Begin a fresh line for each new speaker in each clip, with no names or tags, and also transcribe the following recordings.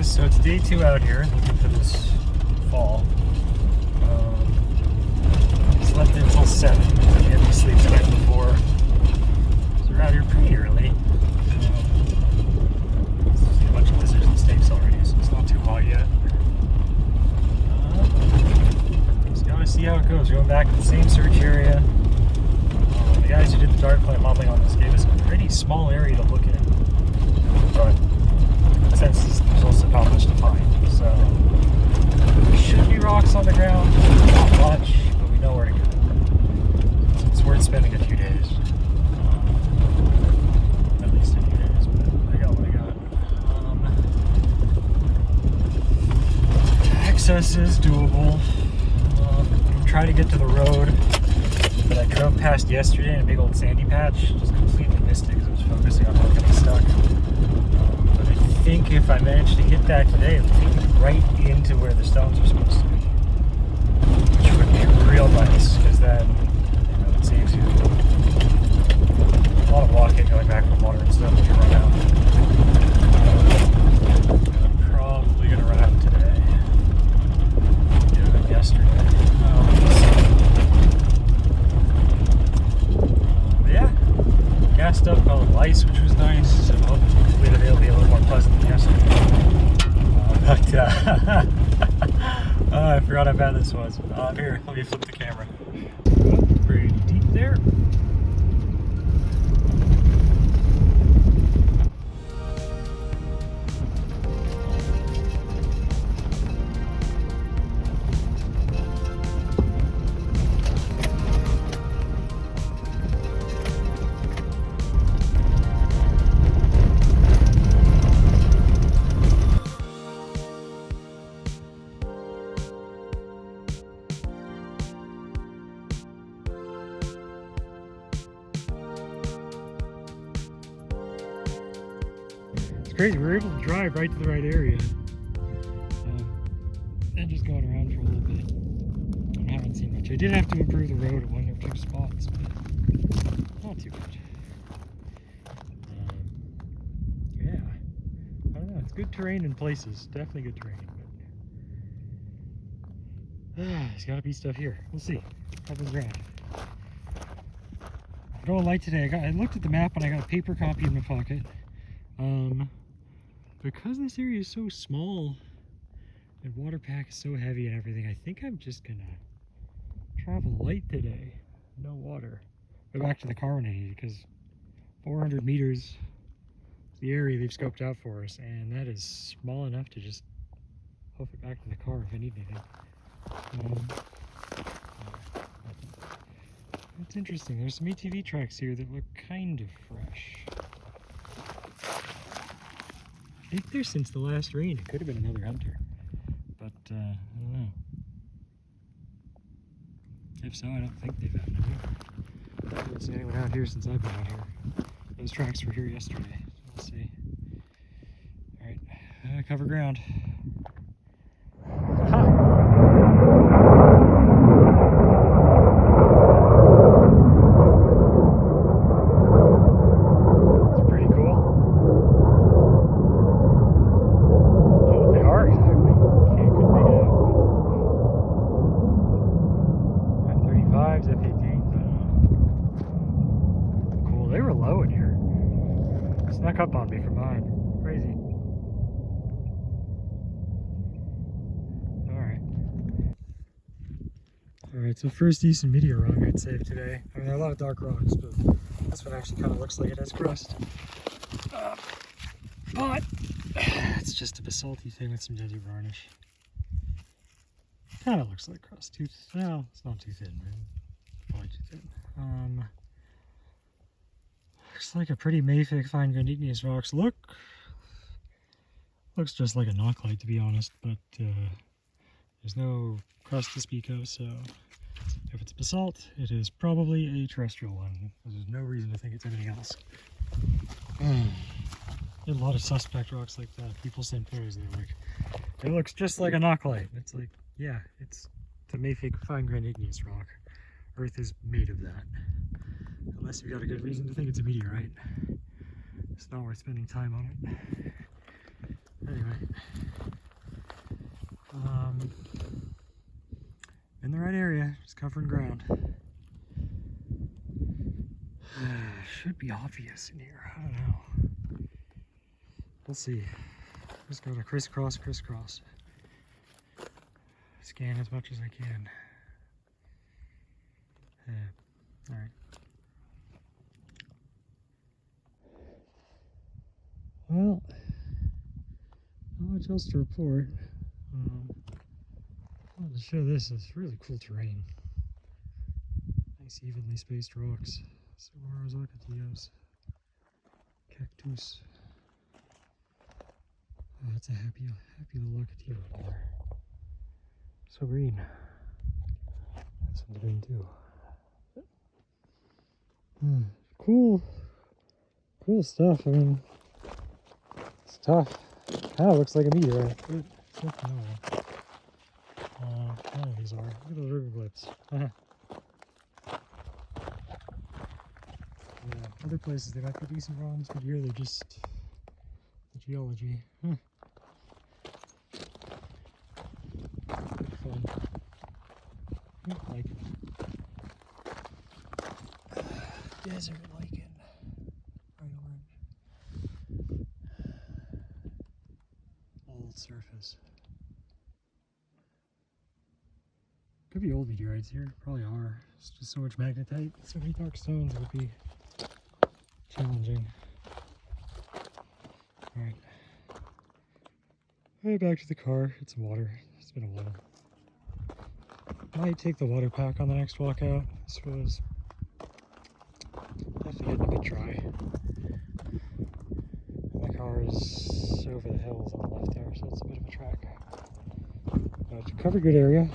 guys, so it's day 2 out here looking for this fall. Slept until 7. We had to sleep the night before. So we're out here pretty early. See a bunch of decision stakes already, so it's not too hot yet. Just gotta see how it goes. We're going back to the same search area. The guys who did the dark plant modeling on this gave us a pretty small area to look at. But since there's also not much to find, so there should be rocks on the ground, not much, but we know where to go. So it's worth spending a few days, at least a few days. But I got what I got. Access is doable. I'm trying to get to the road that I drove past yesterday in a big old sandy patch. Just completely missed it because I was focusing on not getting stuck. I think if I managed to hit that today, it would take me right into where the stones are supposed to be, which would be real nice, because then it saves you a lot of walking going back from water and stuff if you run out. I'm probably going to run out today. Yeah, yesterday. Yeah, gassed up all the ice, which was nice, so hopefully today will be a little more pleasant than yesterday. I forgot how bad this was. Here, let me flip the camera. Pretty deep there. Crazy, we were able to drive right to the right area and just going around for a little bit. I haven't seen much. I did have to improve the road at one or two spots, but not too much. Yeah, I don't know, it's good terrain in places, definitely good terrain, but there's gotta be stuff here. We'll see. Couple grand. I don't like today. I looked at the map and I got a paper copy in my pocket. Because this area is so small and water pack is so heavy and everything, I think I'm just gonna travel light today. No water. Go back to the car when I need it, because 400 meters is the area they've scoped out for us, and that is small enough to just hoof it back to the car if I need anything. That's interesting. There's some ATV tracks here that look kind of fresh. I think they're since the last rain. It could have been another hunter, but I don't know. If so, I don't think they've had any. I haven't seen anyone out here since I've been out here. Those tracks were here yesterday, so we'll see. Alright, cover ground. They were low in here. Snuck up on me from behind. Crazy. Alright, so first decent meteorite I'd save today. I mean, there are a lot of dark rocks, but this one actually kind of looks like it has crust. But it's just a basalty thing with some desert varnish. Kind of looks like crust. No, it's not too thin, man. Probably too thin. Looks like a pretty mafic fine-grained igneous rocks. Looks just like a knocklite, to be honest, but there's no crust to speak of, so if it's basalt, it is probably a terrestrial one. There's no reason to think it's anything else. A lot of suspect rocks like that. People send photos, they're like, it looks just like a knocklite. It's like, yeah, it's a mafic fine-grained igneous rock. Earth is made of that. Unless you've got a good reason to think it's a meteorite. It's not worth spending time on it. Anyway. In the right area, just covering ground. Should be obvious in here, I don't know. We'll see. Just gotta crisscross. Scan as much as I can. Yeah, alright. Well, not much else to report. I'll just show this. It's really cool terrain. Nice evenly spaced rocks. Saguaros, ocotillos, cactus. Oh, that's a happy little ocotillo there. So green. This one's green too. Cool stuff. I mean, it's tough. Kind of looks like a meteorite, but it's nothing normal. None of these are. Look at those river blips. Yeah, other places they might be decent problems, but here they're just the geology. Good fun. Like desert lichen. Bright orange. Old surface. Could be old meteorites here, probably are. It's just so much magnetite, so many dark stones, it would be challenging. Alright. Right back to the car, get some water. It's been a while. Might take the water pack on the next walk out. This was definitely getting a bit dry. And the car is over the hills on the left there, so it's a bit of a trek. But cover good area.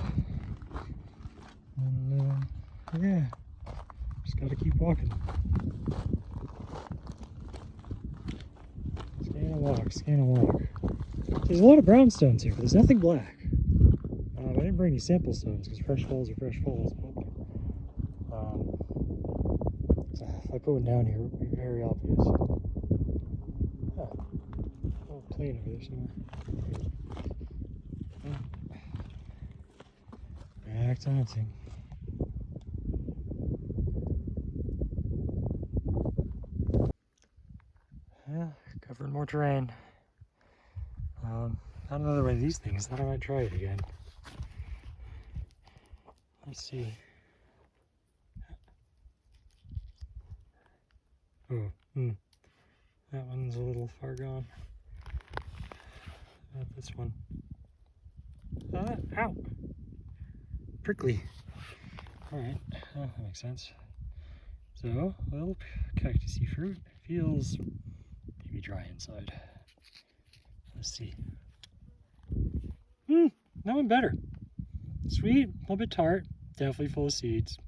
And yeah, just gotta keep walking. Scan and walk. There's a lot of brownstones here, but there's nothing black. I didn't bring any sample stones because fresh falls are fresh falls, but so if I put one down here, it would be very obvious. Oh, a little plane over there somewhere. Back to hunting. Yeah, covering more terrain. Not another one of these things. Thought I might try it again. Let's see. Oh, that one's a little far gone. Not this one. Ow! Prickly. Alright, that makes sense. So, a little cactusy fruit. Feels maybe dry inside. Let's see. That one better. Sweet, a little bit tart, definitely full of seeds.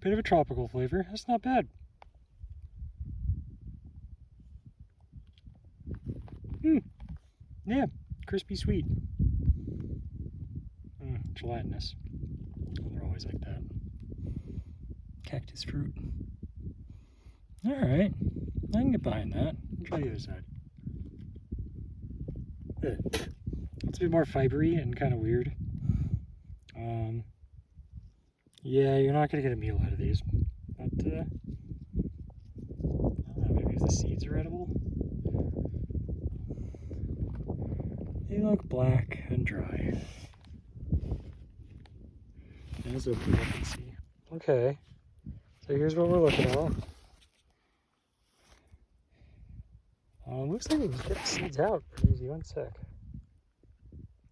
Bit of a tropical flavor, that's not bad. Yeah, crispy sweet. Gelatinous. They're always like that. Cactus fruit. Alright, I can get behind that. Try the other side. It's a bit more fibery and kind of weird. Yeah, you're not going to get a meal out of these. But, I don't know, maybe if the seeds are edible. They look black and dry. Let's open it up and see. Okay, so here's what we're looking at. Looks like we can get the seeds out pretty easy. One sec.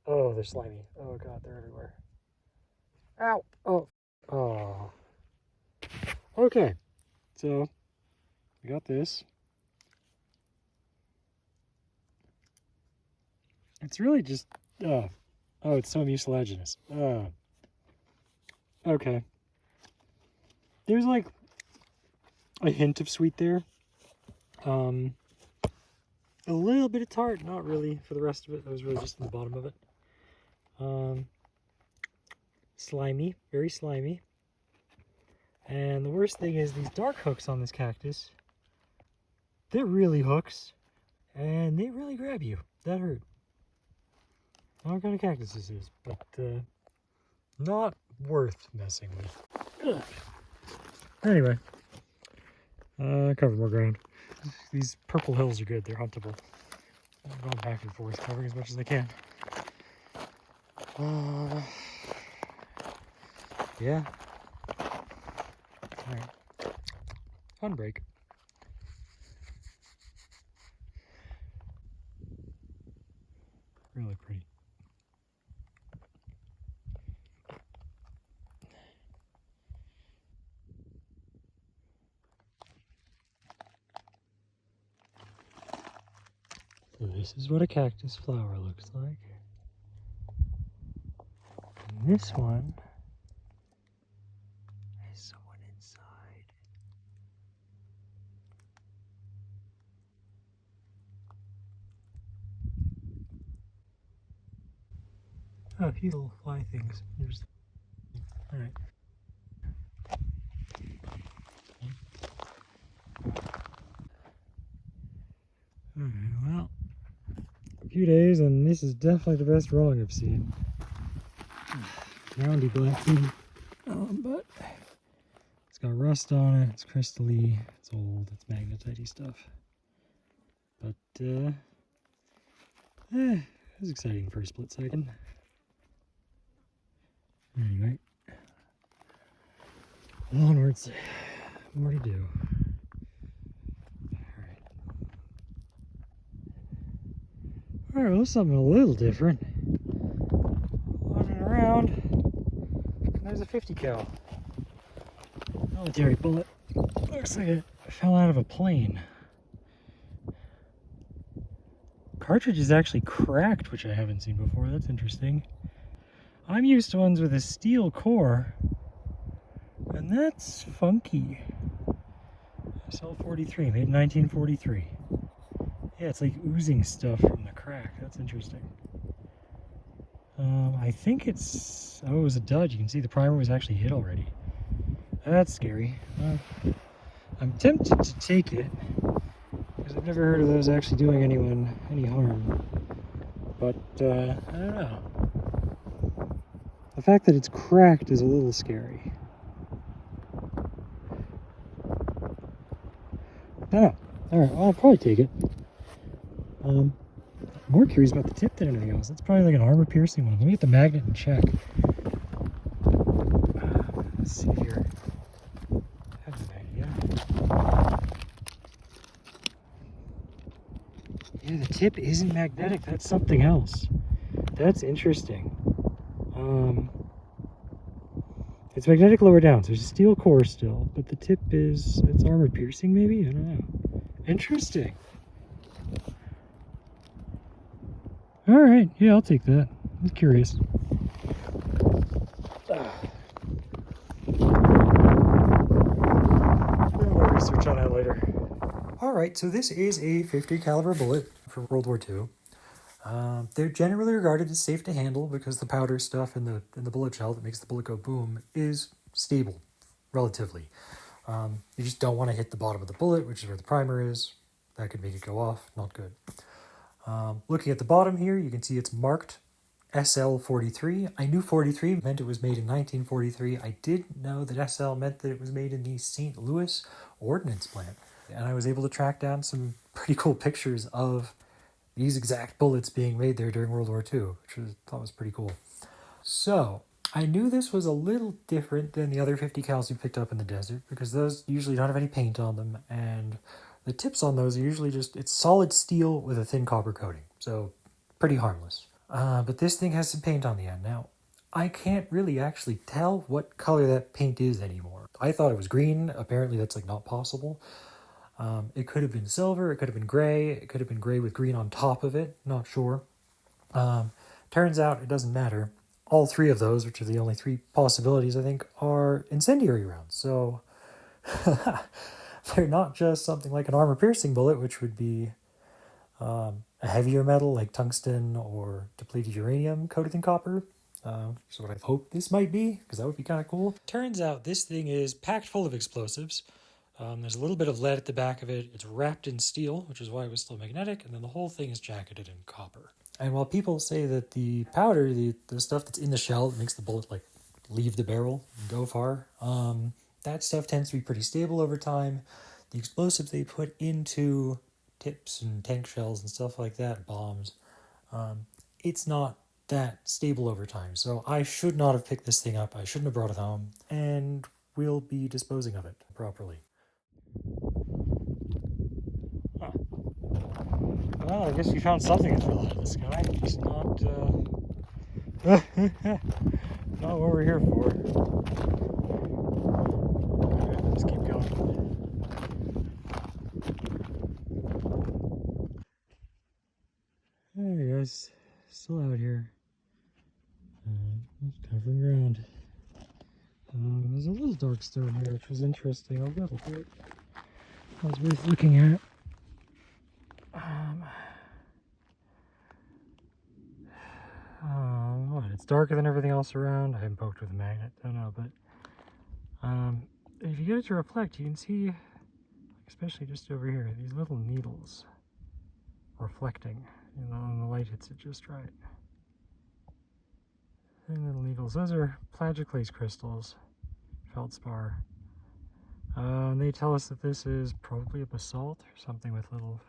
Oh, they're slimy. Oh god, they're everywhere. Ow! Oh. Okay, so we got this. It's really just, oh, it's so mucilaginous. Okay. There's like a hint of sweet there. A little bit of tart, not really for the rest of it. That was really just in the bottom of it. Slimy, very slimy. And the worst thing is these dark hooks on this cactus. They're really hooks. and they really grab you. That hurt. I don't know what kind of cactus this is, but not worth messing with. Ugh. Anyway, cover more ground. These purple hills are good. They're huntable. I'm going back and forth, covering as much as I can. Yeah. All right. Fun break. Really pretty. So this is what a cactus flower looks like. And this one has someone inside. Oh, a few little fly things. There's. All right. All right. Well, a few days, and this is definitely the best drawing I've seen. Roundy black thing, but it's got rust on it. It's crystally. It's old. It's magnetite stuff. But it was exciting for a split second. Anyway, onwards. More to do. Alright, well, something a little different. Wandering around, and there's a 50 cal. Military bullet. Looks like it fell out of a plane. Cartridge is actually cracked, which I haven't seen before. That's interesting. I'm used to ones with a steel core, and that's funky. SL-43, made in 1943. Yeah, it's like oozing stuff from the crack. That's interesting. I think it's... Oh, it was a dud. You can see the primer was actually hit already. That's scary. I'm tempted to take it, because I've never heard of those actually doing anyone any harm. But, I don't know. The fact that it's cracked is a little scary. I don't know. Alright, well, I'll probably take it. I'm more curious about the tip than anything else. That's probably like an armor piercing one. Let me get the magnet and check. Let's see here. I have the magnet, yeah. Yeah, the tip isn't magnetic. That's something else. That's interesting. It's magnetic lower down, so there's a steel core still, but the tip is, it's armor piercing maybe? I don't know. Interesting. Alright, yeah, I'll take that. I'm curious. More research on that later. Alright, so this is a 50 caliber bullet from World War II. They're generally regarded as safe to handle because the powder stuff in the bullet shell that makes the bullet go boom is stable, relatively. You just don't want to hit the bottom of the bullet, which is where the primer is. That could make it go off. Not good. Looking at the bottom here, you can see it's marked SL-43. I knew 43 meant it was made in 1943. I did know that SL meant that it was made in the St. Louis ordnance plant. And I was able to track down some pretty cool pictures of these exact bullets being made there during World War II, which I thought was pretty cool. So, I knew this was a little different than the other 50 cals you picked up in the desert, because those usually don't have any paint on them, and the tips on those are usually just, it's solid steel with a thin copper coating, so pretty harmless. But this thing has some paint on the end. Now, I can't really actually tell what color that paint is anymore. I thought it was green. Apparently that's like not possible. It could have been silver, it could have been gray, it could have been gray with green on top of it, not sure. Turns out it doesn't matter. All three of those, which are the only three possibilities, I think, are incendiary rounds. So they're not just something like an armor-piercing bullet, which would be a heavier metal like tungsten or depleted uranium coated in copper. So what I hope this might be, because that would be kind of cool. Turns out this thing is packed full of explosives. There's a little bit of lead at the back of it. It's wrapped in steel, which is why it was still magnetic, and then the whole thing is jacketed in copper. And while people say that the powder, the stuff that's in the shell that makes the bullet like leave the barrel and go far, that stuff tends to be pretty stable over time. The explosives they put into tips and tank shells and stuff like that, bombs, it's not that stable over time. So I should not have picked this thing up. I shouldn't have brought it home, and we'll be disposing of it properly. Huh. Well, I guess we found something that fell out of the sky, just not not what we're here for. Alright, let's keep going. There he is, still out here. It's covering ground. There's a little dark stone here, which was interesting a little bit. That was worth looking at. What? It's darker than everything else around. I haven't poked with a magnet, don't know, but if you get it to reflect, you can see, especially just over here, these little needles reflecting, and the light hits it just right. And little needles. Those are plagioclase crystals, feldspar. They tell us that this is probably a basalt or something with little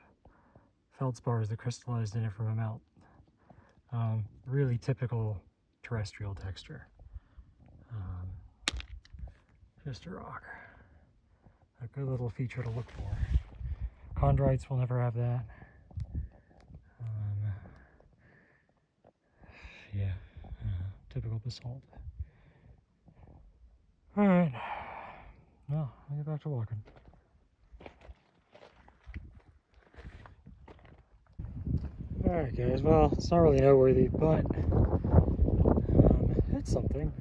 feldspars that crystallized in it from a melt. Really typical terrestrial texture. Just a rock. A good little feature to look for. Chondrites will never have that. Yeah, typical basalt. Alright. Well, I'll get back to walking. Alright guys, well, it's not really noteworthy, but it's something.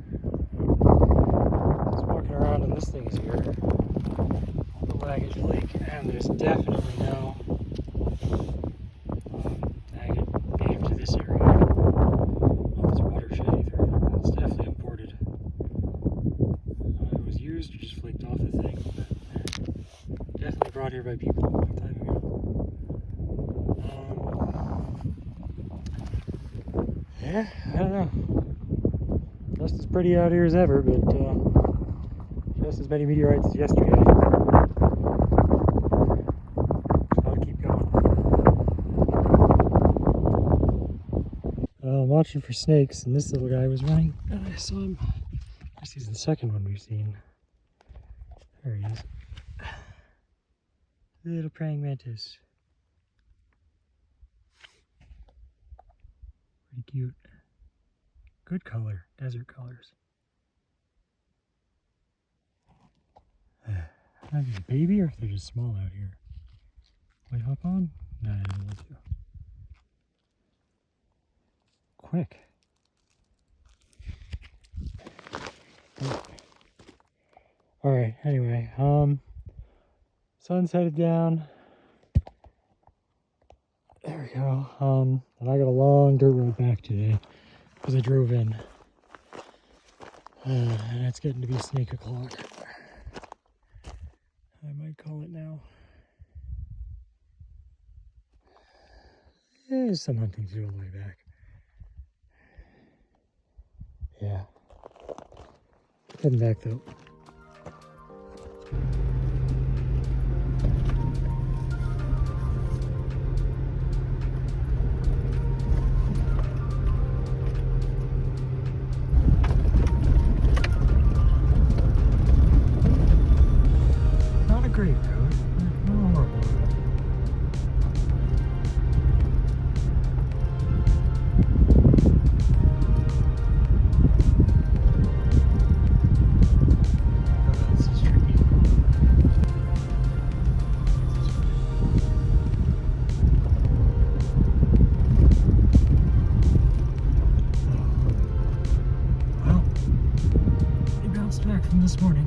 Just walking around and this thing's here. The Laggage Lake, and there's definitely no agate native to this area. Not this watershed either. It's definitely imported. It was used or just flaked off the thing, but definitely brought here by people a long time ago. Yeah, I don't know. Just as pretty out here as ever, but just as many meteorites as yesterday. Gotta keep going. I'm watching for snakes, and this little guy was running, and I saw him. I guess he's the second one we've seen. There he is. Little praying mantis. Pretty cute. Good color, desert colors. Are these a baby or if they're just small out here? Wait, hop on? No, I don't want to. Quick. Alright, anyway, sun's headed down. There we go. And I got a long dirt road back today because I drove in. And it's getting to be snake o'clock. I might call it now. There's some hunting to do on the way back. Yeah. Heading back though. Great road. No horrible road. This is tricky. Well, we bounced back from this morning.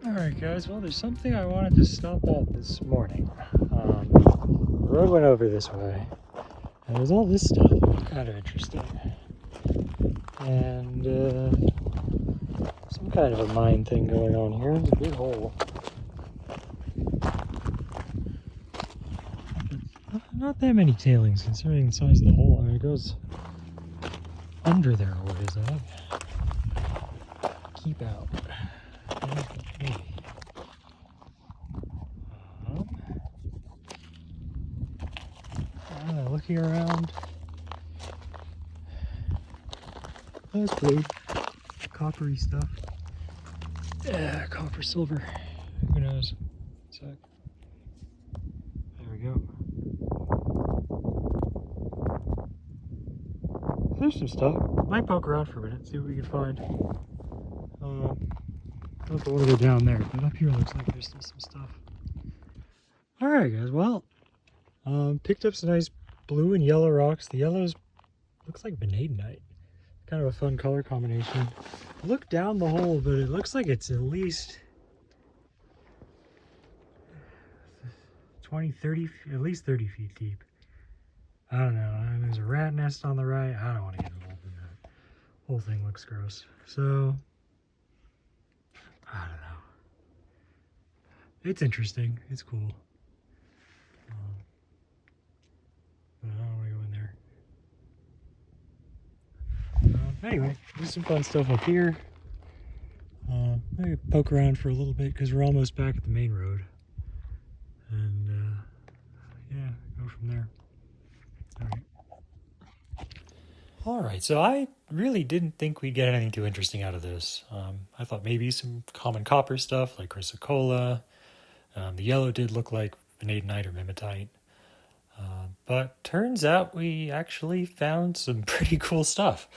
Alright guys, well there's something I wanted to stop at this morning. The road went over this way, And there's all this stuff, kind of interesting. And some kind of a mine thing going on here. It's a big hole. Not that many tailings considering the size of the hole. I mean, it goes under there a ways, I think. Keep out. Maybe. Looking around. That's blue. Coppery stuff. Yeah, copper, silver. Who knows? Sec. There we go. There's some stuff. Might poke around for a minute, see what we can find. I don't want to go down there, but up here looks like there's still some stuff. Alright guys, well, picked up some nice blue and yellow rocks. The yellows looks like vanadinite. Kind of a fun color combination. Look down the hole, but it looks like it's at least 20, 30, at least 30 feet deep. I don't know. And there's a rat nest on the right. I don't want to get involved in that. Whole thing looks gross. So, I don't know. It's interesting. It's cool. But I don't want to go in there. Anyway, there's some fun stuff up here. Maybe poke around for a little bit because we're almost back at the main road. And, yeah, go from there. Alright, so I really didn't think we'd get anything too interesting out of this. I thought maybe some common copper stuff like chrysocolla. The yellow did look like vanadinite or mimetite. But turns out we actually found some pretty cool stuff.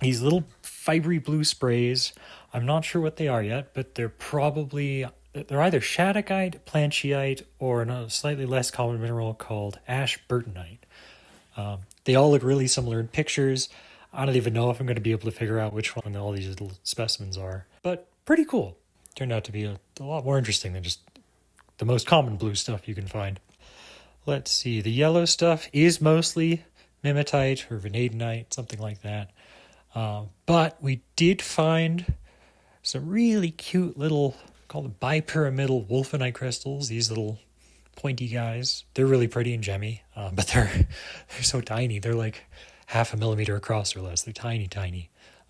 These little fibery blue sprays, I'm not sure what they are yet, but they're either shadachite, plancheite, or a slightly less common mineral called ashburtonite. They all look really similar in pictures. I don't even know if I'm going to be able to figure out which one all these little specimens are, but pretty cool. Turned out to be a lot more interesting than just the most common blue stuff you can find. Let's see, the yellow stuff is mostly mimetite or vanadinite, something like that. But we did find some really cute little, called them bipyramidal wolfenite crystals, these little pointy guys. They're really pretty and gemmy, but they're so tiny. They're like 0.5 millimeter across or less. They're tiny,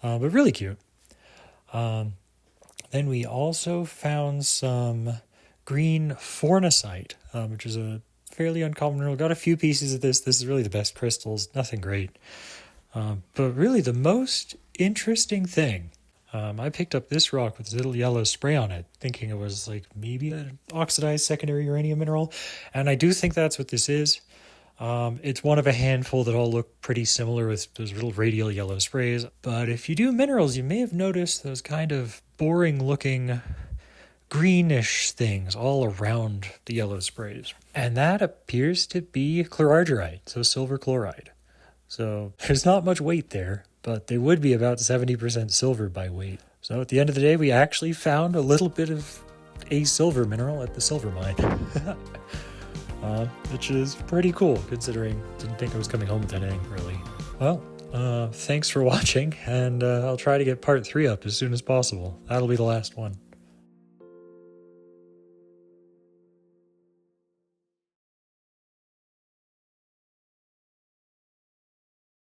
but really cute. Then we also found some green fornacite, which is a fairly uncommon mineral. Got a few pieces of this. This is really the best crystals. Nothing great. But really the most interesting thing, I picked up this rock with this little yellow spray on it, thinking it was like maybe an oxidized secondary uranium mineral. And I do think that's what this is. It's one of a handful that all look pretty similar with those little radial yellow sprays. But if you do minerals, you may have noticed those kind of boring looking greenish things all around the yellow sprays. And that appears to be chlorargyrite, so silver chloride. So there's not much weight there, but they would be about 70% silver by weight. So at the end of the day, we actually found a little bit of a silver mineral at the silver mine. Which is pretty cool, considering didn't think I was coming home with anything, really. Well, thanks for watching, and I'll try to get part 3 up as soon as possible. That'll be the last one.